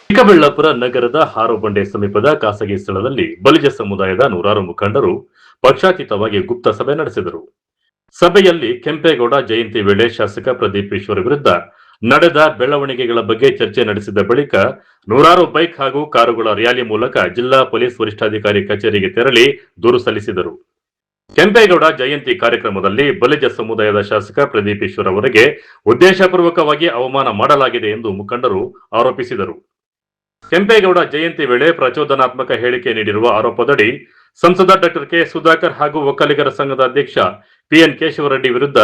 ಚಿಕ್ಕಬಳ್ಳಾಪುರ ನಗರದ ಹಾರೋಬಂಡೆ ಸಮೀಪದ ಖಾಸಗಿ ಸ್ಥಳದಲ್ಲಿ ಬಲಿಜ ಸಮುದಾಯದ ನೂರಾರು ಮುಖಂಡರು ಪಕ್ಷಾತೀತವಾಗಿ ಗುಪ್ತ ಸಭೆ ನಡೆಸಿದರು. ಸಭೆಯಲ್ಲಿ ಕೆಂಪೇಗೌಡ ಜಯಂತಿ ವೇಳೆ ಶಾಸಕ ಪ್ರದೀಪ್ ಈಶ್ವರ್ ವಿರುದ್ಧ ನಡೆದ ಬೆಳವಣಿಗೆಗಳ ಬಗ್ಗೆ ಚರ್ಚೆ ನಡೆಸಿದ ಬಳಿಕ ನೂರಾರು ಬೈಕ್ ಹಾಗೂ ಕಾರುಗಳ ರ್ಯಾಲಿ ಮೂಲಕ ಜಿಲ್ಲಾ ಪೊಲೀಸ್ ವರಿಷ್ಠಾಧಿಕಾರಿ ಕಚೇರಿಗೆ ತೆರಳಿ ದೂರು ಸಲ್ಲಿಸಿದರು. ಕೆಂಪೇಗೌಡ ಜಯಂತಿ ಕಾರ್ಯಕ್ರಮದಲ್ಲಿ ಬಲಿಜ ಸಮುದಾಯದ ಶಾಸಕ ಪ್ರದೀಪ್ ಈಶ್ವರ್ ಅವರಿಗೆ ಉದ್ದೇಶಪೂರ್ವಕವಾಗಿ ಅವಮಾನ ಮಾಡಲಾಗಿದೆ ಎಂದು ಮುಖಂಡರು ಆರೋಪಿಸಿದರು. ಕೆಂಪೇಗೌಡ ಜಯಂತಿ ವೇಳೆ ಪ್ರಚೋದನಾತ್ಮಕ ಹೇಳಿಕೆ ನೀಡಿರುವ ಆರೋಪದಡಿ ಸಂಸದ ಡಾಕ್ಟರ್ ಕೆ ಸುಧಾಕರ್ ಹಾಗೂ ಒಕ್ಕಲಿಗರ ಸಂಘದ ಅಧ್ಯಕ್ಷ ಪಿಎನ್ ಕೇಶವರೆಡ್ಡಿ ವಿರುದ್ಧ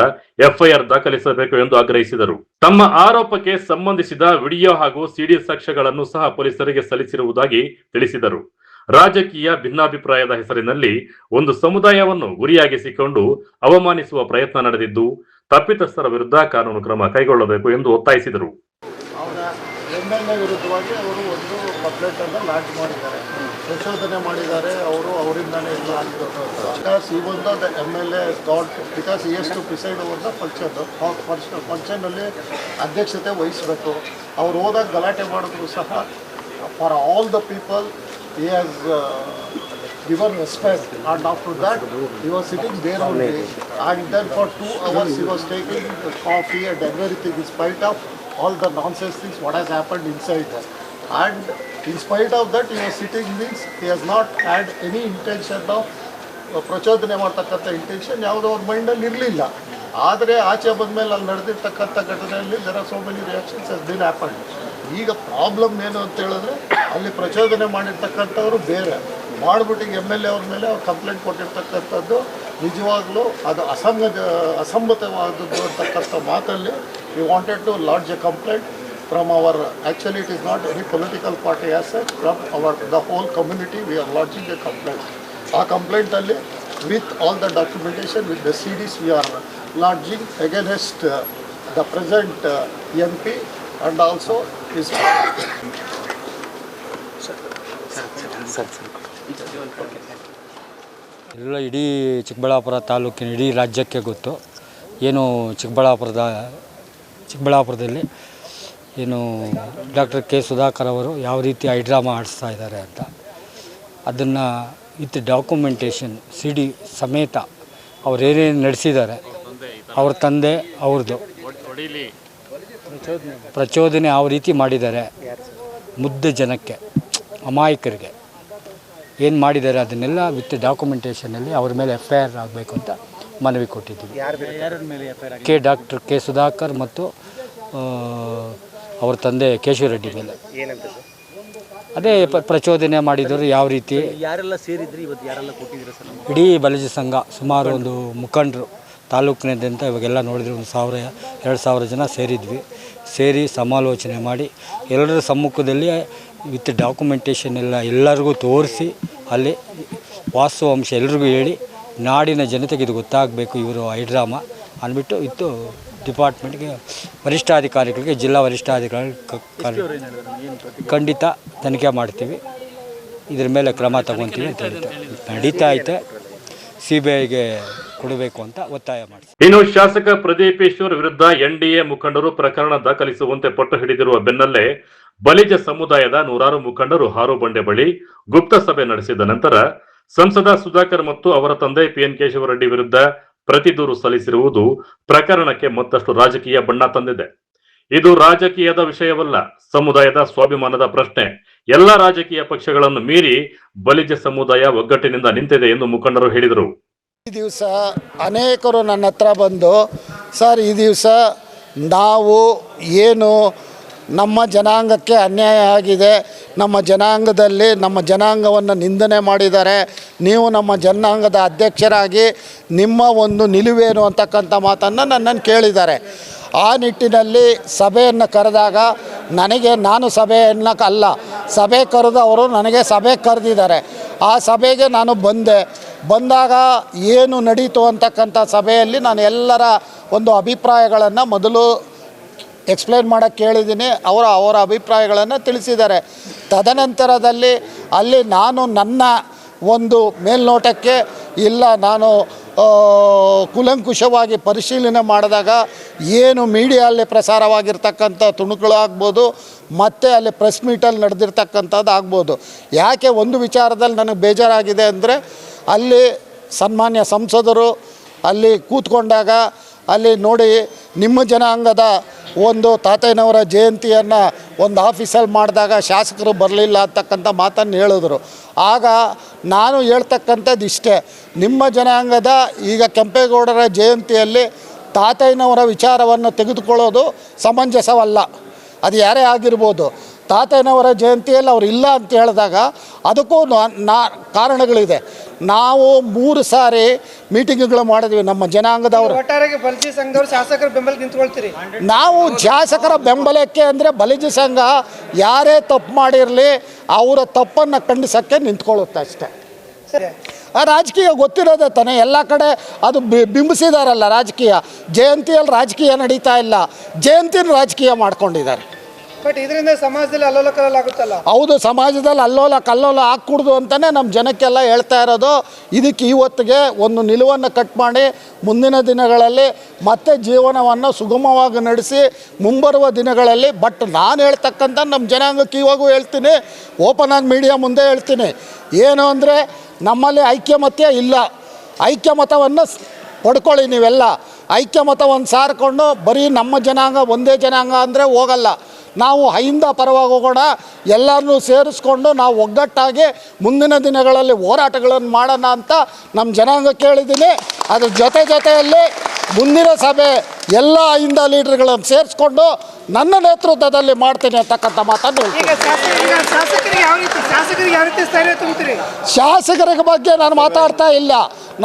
ಎಫ್ಐಆರ್ ದಾಖಲಿಸಬೇಕು ಎಂದು ಆಗ್ರಹಿಸಿದರು. ತಮ್ಮ ಆರೋಪಕ್ಕೆ ಸಂಬಂಧಿಸಿದ ವಿಡಿಯೋ ಹಾಗೂ ಸಿಡಿ ಸಾಕ್ಷ್ಯಗಳನ್ನು ಸಹ ಪೊಲೀಸರಿಗೆ ಸಲ್ಲಿಸಿರುವುದಾಗಿ ತಿಳಿಸಿದರು. ರಾಜಕೀಯ ಭಿನ್ನಾಭಿಪ್ರಾಯದ ಹೆಸರಿನಲ್ಲಿ ಒಂದು ಸಮುದಾಯವನ್ನು ಗುರಿಯಾಗಿಸಿಕೊಂಡು ಅವಮಾನಿಸುವ ಪ್ರಯತ್ನ ನಡೆದಿದ್ದು ತಪ್ಪಿತಸ್ಥರ ವಿರುದ್ಧ ಕಾನೂನು ಕ್ರಮ ಕೈಗೊಳ್ಳಬೇಕು ಎಂದು ಒತ್ತಾಯಿಸಿದರು. MLA ವಿರುದ್ಧವಾಗಿ ಅವರು ಒಂದು ಕಂಪ್ಲೇಂಟನ್ನು ಲಾಂಚ್ ಮಾಡಿದ್ದಾರೆ, ಸಂಶೋಧನೆ ಮಾಡಿದ್ದಾರೆ. ಅವರಿಂದಾನೇ ಎಲ್ಲ ಆಗಿರೋದು. ಬಿಕಾಸ್ ಈ ಒಂದು the MLA thought because he has to preside over the ಫಂಕ್ಷನಲ್ಲಿ ಅಧ್ಯಕ್ಷತೆ ವಹಿಸಬೇಕು. ಅವ್ರು ಹೋದಾಗ ಗಲಾಟೆ ಮಾಡಿದ್ರು ಸಹ for all the people he has given respect, and after that he was sitting there only, and then for 2 hours he was taking coffee and everything in spite of all the nonsense things what has happened inside that. And in spite of that he was sitting means he has not had any intention of ಪ್ರಚೋದನೆ ಮಾಡ್ತಕ್ಕಂಥ intention ಯಾವುದೋ ಅವ್ರ ಮೈಂಡಲ್ಲಿ ಇರಲಿಲ್ಲ. ಆದರೆ ಆಚೆ ಬಂದಮೇಲೆ ಅಲ್ಲಿ ನಡೆದಿರ್ತಕ್ಕಂಥ ಘಟನೆಯಲ್ಲಿ there are so many reactions has been happened. ಈಗ ಪ್ರಾಬ್ಲಮ್ ಏನು ಅಂತ ಹೇಳಿದ್ರೆ ಅಲ್ಲಿ ಪ್ರಚೋದನೆ ಮಾಡಿರ್ತಕ್ಕಂಥವ್ರು ಬೇರೆ ಮಾಡಿಬಿಟ್ಟು MLA ಅವ್ರ ಮೇಲೆ ಅವ್ರು ಕಂಪ್ಲೇಂಟ್ ಕೊಟ್ಟಿರ್ತಕ್ಕಂಥದ್ದು ನಿಜವಾಗ್ಲೂ ಅದು ಅಸಮ್ಮತವಾದದ್ದು ಅಂತಕ್ಕಂಥ ಮಾತಲ್ಲಿ we wanted to lodge a complaint from our, actually it is not any political party as such, from the whole community we are lodging a complaint. ಆ ಕಂಪ್ಲೇಂಟಲ್ಲಿ with all the documentation, with the CDs we are lodging against the present MP and also his ಎಲ್ಲ ಇಡೀ ಚಿಕ್ಕಬಳ್ಳಾಪುರ ತಾಲೂಕಿನ ಇಡೀ ರಾಜ್ಯಕ್ಕೆ ಗೊತ್ತು ಏನು ಚಿಕ್ಕಬಳ್ಳಾಪುರದಲ್ಲಿ ಏನು ಡಾಕ್ಟರ್ ಕೆ ಸುಧಾಕರ್ ಅವರು ಯಾವ ರೀತಿ ಹೈಡ್ರಾಮಾ ಆಡಿಸ್ತಾ ಇದ್ದಾರೆ ಅಂತ. ಅದನ್ನು ವಿತ್ ಡಾಕ್ಯುಮೆಂಟೇಷನ್ CD ಸಮೇತ ಅವರೇನೇನು ನಡೆಸಿದ್ದಾರೆ, ಅವ್ರ ತಂದೆ ಅವ್ರದ್ದು ಪ್ರಚೋದನೆ ಯಾವ ರೀತಿ ಮಾಡಿದ್ದಾರೆ, ಮುಗ್ಧ ಜನಕ್ಕೆ ಅಮಾಯಕರಿಗೆ ಏನು ಮಾಡಿದ್ದಾರೆ ಅದನ್ನೆಲ್ಲ ವಿತ್ ಡಾಕ್ಯುಮೆಂಟೇಷನಲ್ಲಿ ಅವ್ರ ಮೇಲೆ FIR ಆಗಬೇಕು ಅಂತ ಮನವಿ ಕೊಟ್ಟಿದ್ದೀವಿ. ಡಾಕ್ಟರ್ ಕೆ ಸುಧಾಕರ್ ಮತ್ತು ಅವ್ರ ತಂದೆ ಕೇಶವರೆಡ್ಡಿ ಮೇಲೆ ಅದೇ ಪ್ರಚೋದನೆ ಮಾಡಿದರು. ಯಾವ ರೀತಿ ಯಾರೆಲ್ಲ ಸೇರಿದ್ರಿ, ಇವತ್ತು ಯಾರೆಲ್ಲ ಕೊಟ್ಟಿದ್ದೀರಾ ಸರ್? ಇಡೀ ಬಲಿಜ ಸಂಘ ಸುಮಾರು ಒಂದು ಮುಖಂಡರು ತಾಲೂಕಿನಾದ್ಯಂತ ಇವಾಗೆಲ್ಲ ನೋಡಿದ್ರೆ 1,000-2,000 ಜನ ಸೇರಿ ಸಮಾಲೋಚನೆ ಮಾಡಿ ಎಲ್ಲರ ಸಮ್ಮುಖದಲ್ಲಿ ವಿತ್ ಡಾಕ್ಯುಮೆಂಟೇಷನ್ ಎಲ್ಲರಿಗೂ ತೋರಿಸಿ ಅಲ್ಲಿ ವಾಸ್ತವಾಂಶ ಎಲ್ರಿಗೂ ಹೇಳಿ ನಾಡಿನ ಜನತೆಗೆ ಇದು ಗೊತ್ತಾಗಬೇಕು ಇವರು ಹೈಡ್ರಾಮಾ ಅಂದ್ಬಿಟ್ಟು ಇತ್ತು ಡಿಪಾರ್ಟ್ಮೆಂಟ್ಗೆ ವರಿಷ್ಠಾಧಿಕಾರಿಗಳಿಗೆ ಜಿಲ್ಲಾ ವರಿಷ್ಠಾಧಿಕಾರಿಗಳು ಖಂಡಿತ ತನಿಖೆ ಮಾಡ್ತೀವಿ, ಇದ್ರ ಮೇಲೆ ಕ್ರಮ ತಗೊತೀವಿ ಅಂತ ನಡೀತಾ ಐತೆ. CBIಗೆ ಕೊಡಬೇಕು ಅಂತ ಒತ್ತಾಯ ಮಾಡಿ. ಇನ್ನು ಶಾಸಕ ಪ್ರದೀಪ್ ಈಶ್ವರ್ ವಿರುದ್ಧ NDA ಮುಖಂಡರು ಪ್ರಕರಣ ದಾಖಲಿಸುವಂತೆ ಪಟ್ಟು ಹಿಡಿದಿರುವ ಬೆನ್ನಲ್ಲೇ ಬಲಿಜ ಸಮುದಾಯದ ನೂರಾರು ಮುಖಂಡರು ಹಾರೋಬಂಡೆ ಬಳಿ ಗುಪ್ತ ಸಭೆ ನಡೆಸಿದ ನಂತರ ಸಂಸದ ಸುಧಾಕರ್ ಮತ್ತು ಅವರ ತಂದೆ PN ಕೇಶವರೆಡ್ಡಿ ವಿರುದ್ಧ ಪ್ರತಿ ದೂರು ಸಲ್ಲಿಸಿರುವುದು ಪ್ರಕರಣಕ್ಕೆ ಮತ್ತಷ್ಟು ರಾಜಕೀಯ ಬಣ್ಣ ತಂದಿದೆ. ಇದು ರಾಜಕೀಯದ ವಿಷಯವಲ್ಲ, ಸಮುದಾಯದ ಸ್ವಾಭಿಮಾನದ ಪ್ರಶ್ನೆ. ಎಲ್ಲ ರಾಜಕೀಯ ಪಕ್ಷಗಳನ್ನು ಮೀರಿ ಬಲಿಜ ಸಮುದಾಯ ಒಗ್ಗಟ್ಟಿನಿಂದ ನಿಂತಿದೆ ಎಂದು ಮುಖಂಡರು ಹೇಳಿದರು. ಈ ದಿವಸ ಅನೇಕರು ನನ್ನ ಹತ್ರ ಬಂದು, ಸರ್ ಈ ದಿವಸ ನಾವು ಏನು ನಮ್ಮ ಜನಾಂಗಕ್ಕೆ ಅನ್ಯಾಯ ಆಗಿದೆ, ನಮ್ಮ ಜನಾಂಗದಲ್ಲಿ ನಮ್ಮ ಜನಾಂಗವನ್ನು ನಿಂದನೆ ಮಾಡಿದ್ದಾರೆ, ನೀವು ನಮ್ಮ ಜನಾಂಗದ ಅಧ್ಯಕ್ಷರಾಗಿ ನಿಮ್ಮ ಒಂದು ನಿಲುವೇನು ಅಂತಕ್ಕಂಥ ಮಾತನ್ನು ನನ್ನನ್ನು ಕೇಳಿದ್ದಾರೆ. ಆ ನಿಟ್ಟಿನಲ್ಲಿ ಸಭೆಯನ್ನು ಕರೆದಾಗ ನಾನು ಸಭೆಯನ್ನು ಅಲ್ಲ, ಸಭೆ ಕರೆದು ಅವರು ನನಗೆ ಸಭೆ ಕರೆದಿದ್ದಾರೆ. ಆ ಸಭೆಗೆ ನಾನು ಬಂದಾಗ ಏನು ನಡೀತು ಅಂತಕ್ಕಂಥ ಸಭೆಯಲ್ಲಿ ನಾನು ಎಲ್ಲರ ಒಂದು ಅಭಿಪ್ರಾಯಗಳನ್ನು ಮೊದಲು ಎಕ್ಸ್ಪ್ಲೇನ್ ಮಾಡೋಕ್ಕೆ ಕೇಳಿದ್ದೀನಿ. ಅವರ ಅಭಿಪ್ರಾಯಗಳನ್ನು ತಿಳಿಸಿದ್ದಾರೆ. ತದನಂತರದಲ್ಲಿ ಅಲ್ಲಿ ನಾನು ನನ್ನ ಒಂದು ಮೇಲ್ನೋಟಕ್ಕೆ ಇಲ್ಲ, ನಾನು ಕೂಲಂಕುಷವಾಗಿ ಪರಿಶೀಲನೆ ಮಾಡಿದಾಗ ಏನು ಮೀಡಿಯಲ್ಲಿ ಪ್ರಸಾರವಾಗಿರ್ತಕ್ಕಂಥ ತುಣುಕುಗಳಾಗ್ಬೋದು ಮತ್ತು ಅಲ್ಲಿ ಪ್ರೆಸ್ ಮೀಟಲ್ಲಿ ನಡೆದಿರ್ತಕ್ಕಂಥದ್ದು ಆಗ್ಬೋದು. ಯಾಕೆ ಒಂದು ವಿಚಾರದಲ್ಲಿ ನನಗೆ ಬೇಜಾರಾಗಿದೆ ಅಂದರೆ, ಅಲ್ಲಿ ಸನ್ಮಾನ್ಯ ಸಂಸದರು ಅಲ್ಲಿ ಕೂತ್ಕೊಂಡಾಗ ಅಲ್ಲಿ ನೋಡಿ ನಿಮ್ಮ ಜನಾಂಗದ ಒಂದು ತಾತಯ್ಯನವರ ಜಯಂತಿಯನ್ನು ಒಂದು ಆಫೀಸಲ್ಲಿ ಮಾಡಿದಾಗ ಶಾಸಕರು ಬರಲಿಲ್ಲ ಅಂತಕ್ಕಂಥ ಮಾತನ್ನು ಹೇಳಿದ್ರು. ಆಗ ನಾನು ಹೇಳ್ತಕ್ಕಂಥದ್ದು ಇಷ್ಟೇ, ನಿಮ್ಮ ಜನಾಂಗದ ಈಗ ಕೆಂಪೇಗೌಡರ ಜಯಂತಿಯಲ್ಲಿ ತಾತಯ್ಯನವರ ವಿಚಾರವನ್ನು ತೆಗೆದುಕೊಳ್ಳೋದು ಸಮಂಜಸವಲ್ಲ. ಅದು ಯಾರೇ ಆಗಿರ್ಬೋದು. ತಾತಯ್ಯನವರ ಜಯಂತಿಯಲ್ಲಿ ಅವ್ರು ಇಲ್ಲ ಅಂತ ಹೇಳಿದಾಗ ಅದಕ್ಕೂ ಕಾರಣಗಳಿದೆ. ನಾವು 3 ಸಾರಿ ಮೀಟಿಂಗ್ಗಳು ಮಾಡಿದ್ವಿ ನಮ್ಮ ಜನಾಂಗದವರು. ಒಟ್ಟಾರೆಗೆ ಬಲಿಜಿ ಸಂಘದವರು ಶಾಸಕರ ಬೆಂಬಲ ನಿಂತ್ಕೊಳ್ತೀರಿ? ನಾವು ಶಾಸಕರ ಬೆಂಬಲಕ್ಕೆ ಅಂದರೆ ಬಲಿಜಿ ಸಂಘ ಯಾರೇ ತಪ್ಪು ಮಾಡಿರಲಿ ಅವರ ತಪ್ಪನ್ನು ಖಂಡಿಸೋಕ್ಕೆ ನಿಂತ್ಕೊಳ್ಳುತ್ತೆ ಅಷ್ಟೇ. ಸರಿ, ರಾಜಕೀಯ ಗೊತ್ತಿರೋದೇ ತಾನೇ, ಎಲ್ಲ ಕಡೆ ಅದು ಬಿಂಬಿಸಿದಾರಲ್ಲ ರಾಜಕೀಯ. ಜಯಂತಿಯಲ್ಲಿ ರಾಜಕೀಯ ನಡೀತಾ ಇಲ್ಲ, ಜಯಂತಿನ ರಾಜಕೀಯ ಮಾಡ್ಕೊಂಡಿದ್ದಾರೆ. ಬಟ್ ಇದರಿಂದ ಸಮಾಜದಲ್ಲಿ ಅಲ್ಲೋಲ ಕಲ್ಲೋಲ ಆಗುತ್ತಲ್ಲ? ಹೌದು, ಸಮಾಜದಲ್ಲಿ ಅಲ್ಲೋಲ ಕಲ್ಲೋಲ ಹಾಕ್ಕೊಡ್ದು ಅಂತಲೇ ನಮ್ಮ ಜನಕ್ಕೆಲ್ಲ ಹೇಳ್ತಾ ಇರೋದು. ಇದಕ್ಕೆ ಇವತ್ತಿಗೆ ಒಂದು ನಿಲುವನ್ನು ಕಟ್ ಮಾಡಿ ಮುಂದಿನ ದಿನಗಳಲ್ಲಿ ಮತ್ತೆ ಜೀವನವನ್ನು ಸುಗಮವಾಗಿ ನಡೆಸಿ ಮುಂಬರುವ ದಿನಗಳಲ್ಲಿ ನಾನು ಹೇಳ್ತಕ್ಕಂಥ ನಮ್ಮ ಜನಾಂಗಕ್ಕೆ ಇವಾಗೂ ಹೇಳ್ತೀನಿ, ಓಪನ್ ಆಗಿ ಮೀಡಿಯಾ ಮುಂದೆ ಹೇಳ್ತೀನಿ, ಏನು ಅಂದರೆ ನಮ್ಮಲ್ಲಿ ಐಕ್ಯಮತ್ಯ ಇಲ್ಲ. ಐಕ್ಯಮತವನ್ನು ಪಡ್ಕೊಳ್ಳಿ ನೀವೆಲ್ಲ. ಐಕ್ಯಮತವನ್ನು ಸಾರಿಕೊಂಡು ಬರೀ ನಮ್ಮ ಜನಾಂಗ ಒಂದೇ ಜನಾಂಗ ಅಂದರೆ ಹೋಗಲ್ಲ. ನಾವು ಅಹಿಂದ ಪರವಾಗಿ ಹೋಗೋಣ, ಎಲ್ಲರನ್ನೂ ಸೇರಿಸ್ಕೊಂಡು ನಾವು ಒಗ್ಗಟ್ಟಾಗಿ ಮುಂದಿನ ದಿನಗಳಲ್ಲಿ ಹೋರಾಟಗಳನ್ನು ಮಾಡೋಣ ಅಂತ ನಮ್ಮ ಜನಾಂಗಕ್ಕೆ ಹೇಳಿದ್ದೀನಿ. ಅದ್ರ ಜೊತೆಯಲ್ಲಿ ಮುಂದಿನ ಸಭೆ ಎಲ್ಲ ಅಹಿಂದ ಲೀಡರ್ಗಳನ್ನು ಸೇರಿಸ್ಕೊಂಡು ನನ್ನ ನೇತೃತ್ವದಲ್ಲಿ ಮಾಡ್ತೀನಿ ಅಂತಕ್ಕಂಥ ಮಾತನ್ನು ಹೇಳ್ತೀನಿ. ಶಾಸಕರಿಗೆ ಯಾವ ರೀತಿ ಸ್ಥೈರ್ಯ ತುಂಬುತ್ತೀರಿ? ಶಾಸಕರ ಬಗ್ಗೆ ನಾನು ಮಾತಾಡ್ತಾ ಇಲ್ಲ,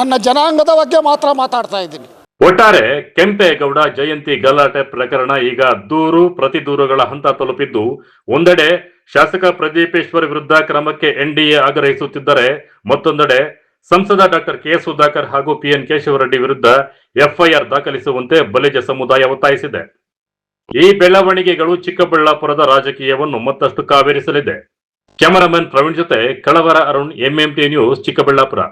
ನನ್ನ ಜನಾಂಗದ ಬಗ್ಗೆ ಮಾತ್ರ ಮಾತಾಡ್ತಾ ಇದ್ದೀನಿ. ಒಟ್ಟಾರೆ ಕೆಂಪೇಗೌಡ ಜಯಂತಿ ಗಲಾಟೆ ಪ್ರಕರಣ ಈಗ ದೂರು ಪ್ರತಿ ದೂರುಗಳ ಹಂತ ತಲುಪಿದ್ದು, ಒಂದೆಡೆ ಶಾಸಕ ಪ್ರದೀಪೇಶ್ವರ್ ವಿರುದ್ಧ ಕ್ರಮಕ್ಕೆ ಎನ್ಡಿಎ ಆಗ್ರಹಿಸುತ್ತಿದ್ದರೆ, ಮತ್ತೊಂದೆಡೆ ಸಂಸದ ಡಾಕ್ಟರ್ ಕೆ ಸುಧಾಕರ್ ಹಾಗೂ ಪಿಎನ್ ಕೇಶವರೆಡ್ಡಿ ವಿರುದ್ಧ ಎಫ್ಐಆರ್ ದಾಖಲಿಸುವಂತೆ ಬಲಿಜ ಸಮುದಾಯ ಒತ್ತಾಯಿಸಿದೆ. ಈ ಬೆಳವಣಿಗೆಗಳು ಚಿಕ್ಕಬಳ್ಳಾಪುರದ ರಾಜಕೀಯವನ್ನು ಮತ್ತಷ್ಟು ಕಾವೇರಿಸಲಿದೆ. ಕ್ಯಾಮರಾಮನ್ ಪ್ರವೀಣ್ ಜೊತೆ ಕಳವರ ಅರುಣ್, ಎಂಎಂಟಿ ನ್ಯೂಸ್, ಚಿಕ್ಕಬಳ್ಳಾಪುರ.